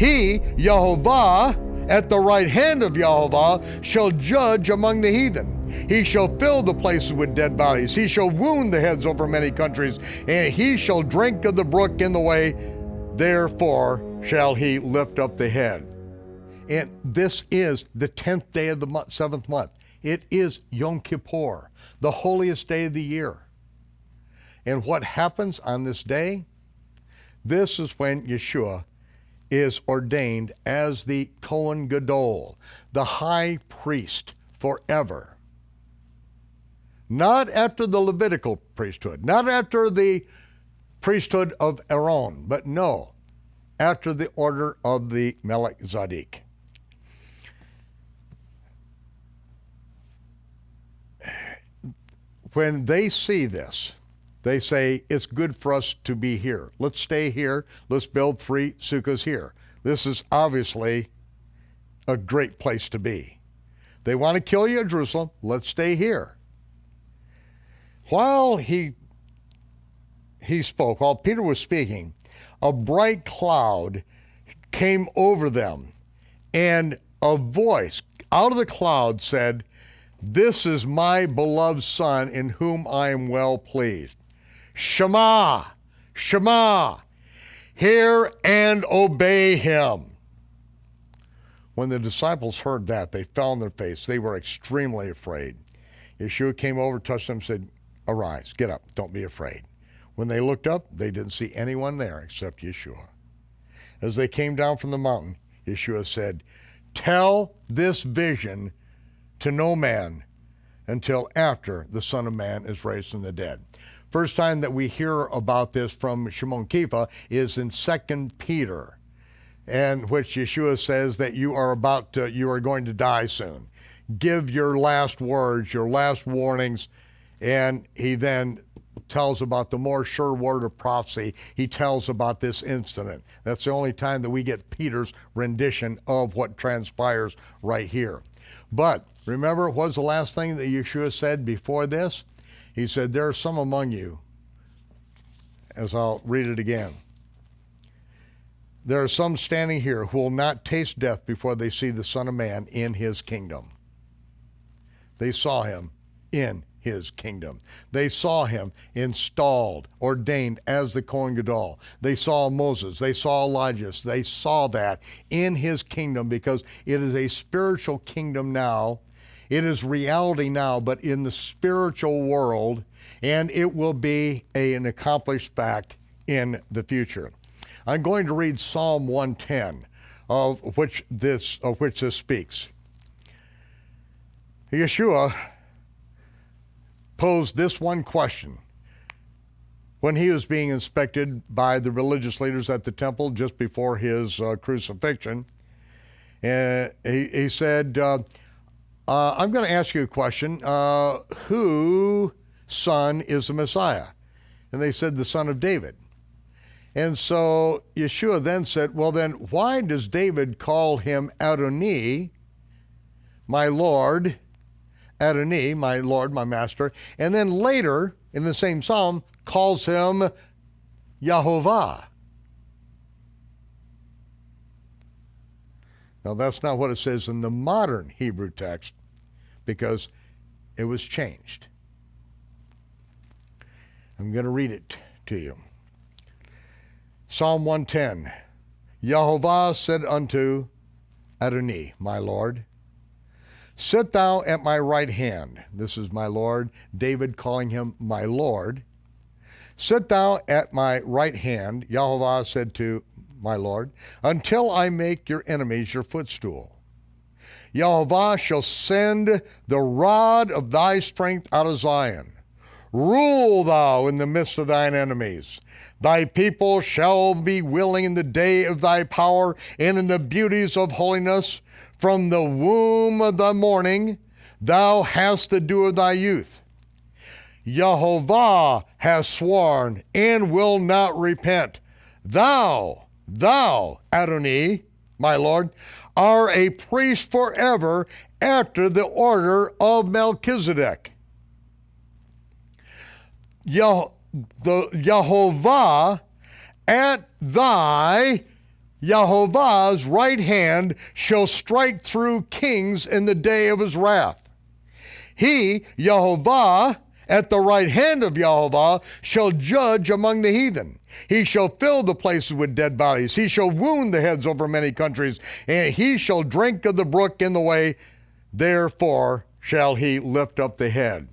He, Yehovah, at the right hand of Yehovah, shall judge among the heathen. He shall fill the places with dead bodies. He shall wound the heads over many countries, and he shall drink of the brook in the way. Therefore shall he lift up the head. And this is the 10th day of the month, 7th month. It is Yom Kippur, the holiest day of the year. And what happens on this day? This is when Yeshua is ordained as the Cohen Gadol, the high priest forever. Not after the Levitical priesthood, not after the priesthood of Aaron, but no, after the order of the Melchizedek. When they see this, they say, it's good for us to be here. Let's stay here. Let's build 3 sukkahs here. This is obviously a great place to be. They want to kill you at Jerusalem. Let's stay here. While he spoke, while Peter was speaking, a bright cloud came over them, and a voice out of the cloud said, "This is my beloved Son in whom I am well pleased. Shema, Shema, hear and obey him." When the disciples heard that, they fell on their face. They were extremely afraid. Yeshua came over, touched them, and said, "Arise, get up, don't be afraid." When they looked up, they didn't see anyone there except Yeshua. As they came down from the mountain, Yeshua said, "Tell this vision to no man until after the Son of Man is raised from the dead." First time that we hear about this from Shimon Kefa is in 2 Peter, and which Yeshua says that you are going to die soon. Give your last words, your last warnings, and he then tells about the more sure word of prophecy. He tells about this incident. That's the only time that we get Peter's rendition of what transpires right here. But remember, what was the last thing that Yeshua said before this? He said, there are some among you, as I'll read it again. There are some standing here who will not taste death before they see the Son of Man in his kingdom. They saw him in his kingdom. They saw him installed, ordained as the Cohen Gadol. They saw Moses, they saw Elijah, they saw that in his kingdom, because it is a spiritual kingdom now. It is reality now, but in the spiritual world, and it will be an accomplished fact in the future. I'm going to read Psalm 110, of which this speaks. Yeshua posed this one question when he was being inspected by the religious leaders at the temple just before his crucifixion. And he said, I'm going to ask you a question. Whose son is the Messiah? And they said, the son of David. And so Yeshua then said, well then, why does David call him Adonai, my Lord, Adonai, my Lord, my Master, and then later in the same psalm calls him Yehovah? Now that's not what it says in the modern Hebrew text, because it was changed. I'm going to read it to you. Psalm 110, Yehovah said unto Adonai, my Lord, sit thou at my right hand. This is my Lord, David calling him my Lord. Sit thou at my right hand, Yehovah said to my Lord, until I make your enemies your footstool. Yehovah shall send the rod of thy strength out of Zion. Rule thou in the midst of thine enemies. Thy people shall be willing in the day of thy power and in the beauties of holiness. From the womb of the morning thou hast the dew of thy youth. Yehovah has sworn and will not repent. Thou, Adonai, my Lord, are a priest forever after the order of Melchizedek. Yehovah at thy Yehovah's right hand shall strike through kings in the day of his wrath. He, Yehovah, at the right hand of Yehovah, shall judge among the heathen. He shall fill the places with dead bodies. He shall wound the heads over many countries, and he shall drink of the brook in the way. Therefore shall he lift up the head.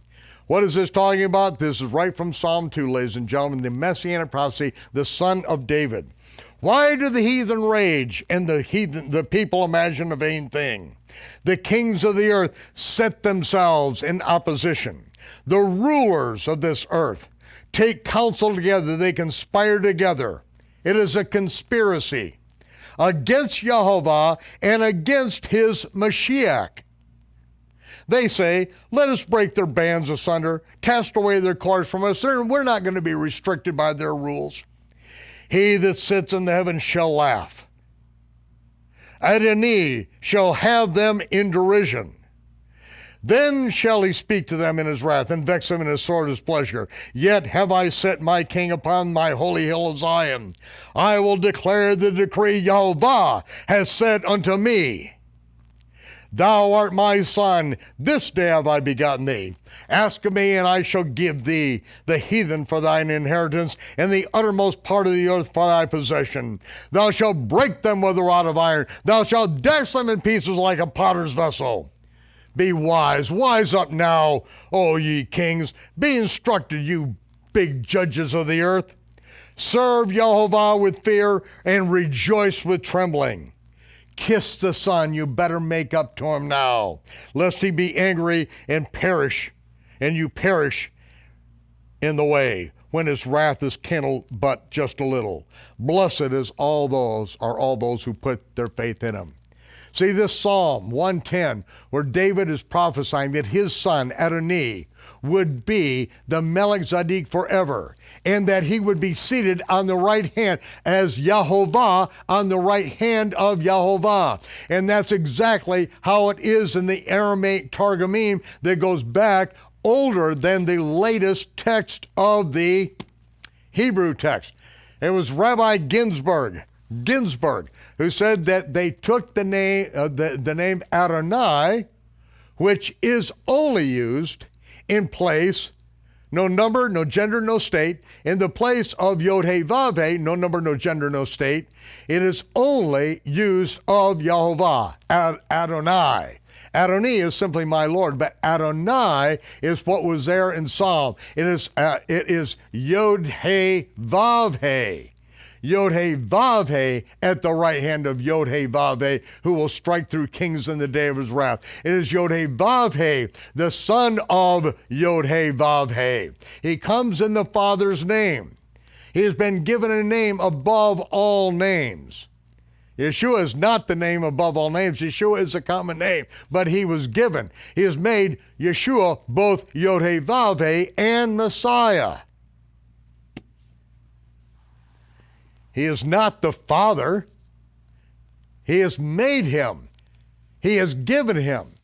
What is this talking about? This is right from Psalm 2, ladies and gentlemen, the Messianic prophecy, the son of David. Why do the heathen rage and the people imagine a vain thing? The kings of the earth set themselves in opposition. The rulers of this earth take counsel together. They conspire together. It is a conspiracy against Yehovah and against his Mashiach. They say, let us break their bands asunder, cast away their cords from us. We're not going to be restricted by their rules. He that sits in the heavens shall laugh. Adonai shall have them in derision. Then shall he speak to them in his wrath, and vex them in his sore displeasure. Yet have I set my king upon my holy hill of Zion. I will declare the decree Yehovah has said unto me. Thou art my son, this day have I begotten thee. Ask of me, and I shall give thee the heathen for thine inheritance, and the uttermost part of the earth for thy possession. Thou shalt break them with a rod of iron. Thou shalt dash them in pieces like a potter's vessel. Be wise, wise up now, O ye kings. Be instructed, you big judges of the earth. Serve Yehovah with fear, and rejoice with trembling. Kiss the Son, you better make up to him now, lest he be angry and perish, and you perish in the way, when his wrath is kindled but just a little. Blessed are all those who put their faith in him. See this Psalm 110, where David is prophesying that his son, Adonai, would be the Melchizedek forever, and that he would be seated on the right hand as Yehovah on the right hand of Yehovah. And that's exactly how it is in the Aramaic Targumim that goes back older than the latest text of the Hebrew text. It was Rabbi Ginsburg, who said that they took the name Adonai, which is only used in place, no number, no gender, no state, in the place of Yod-Heh-Vav-Heh, no number, no gender, no state. It is only used of Yehovah, Adonai. Adonai is simply my Lord, but Adonai is what was there in Psalm. It is Yod-Heh-Vav-Heh. Yod-Heh-Vav-Heh at the right hand of Yod-Heh-Vav-Heh, who will strike through kings in the day of his wrath. It is Yod-Heh-Vav-Heh, the son of Yod-Heh-Vav-Heh. He comes in the Father's name. He has been given a name above all names. Yeshua is not the name above all names. Yeshua is a common name, but he was given. He has made Yeshua both Yod-Heh-Vav-Heh and Messiah. He is not the Father. He has made him. He has given him.